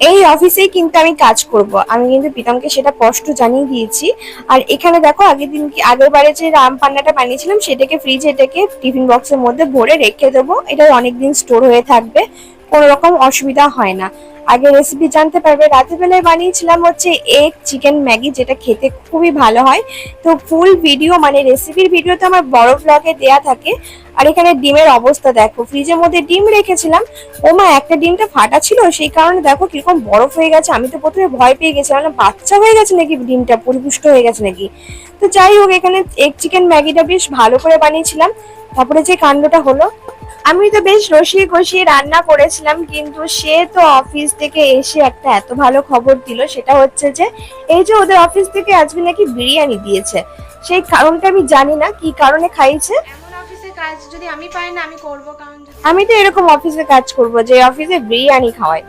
এই অফিসেই কিন্তু আমি কাজ করব, আমি কিন্তু প্রীতমকে সেটা স্পষ্ট জানিয়ে দিয়েছি। আর এখানে দেখো আগের বারে যে রাম পান্নাটা বানিয়েছিলাম সেটাকে ফ্রিজে এটাকে টিফিন বক্সের মধ্যে ভরে রেখে দেবো, এটা অনেকদিন স্টোর হয়ে থাকবে, কোনো রকম অসুবিধা হয় না। আগে রেসিপি জানতে পারবে। রাতের বেলায় বানিয়েছিলাম হচ্ছে এগ চিকেন ম্যাগি, যেটা খেতে খুবই ভালো হয়। তো ফুল ভিডিও মানে রেসিপির ভিডিও তো আমার বড় ব্লগে দেয়া থাকে। আর এখানে ডিমের অবস্থা দেখো, ফ্রিজের মধ্যে ডিম রেখেছিলাম, ওমা একটা ডিমটা ফাটা ছিল, সেই কারণে দেখো কিরকম বরফ হয়ে গেছে। আমি তো প্রথমে ভয় পেয়ে গেছিলাম, মানে বাচ্চা হয়ে গেছে নাকি, ডিমটা পরিপুষ্ট হয়ে গেছে নাকি। তো যাই হোক, এখানে এগ চিকেন ম্যাগিটা বেশ ভালো করে বানিয়েছিলাম। তারপরে যে কাণ্ডটা হলো, আমি তো বেশ রসিয়ে কষিয়ে রান্না করেছিলাম, কিন্তু সে তো অফিস থেকে এসে একটা এত ভালো খবর দিল, সেটা হচ্ছে যে এই যে ওদের অফিস থেকে আজকে নাকি বিরিয়ানি দিয়েছে। সেই কারণটা আমি জানি না কি কারণে খাইছে। এমন অফিসে কাজ যদি আমি পাই না আমি করব, কারণ আমি তো এরকম অফিসে কাজ করব যে অফিসে বিরিয়ানি খাওয়ায়।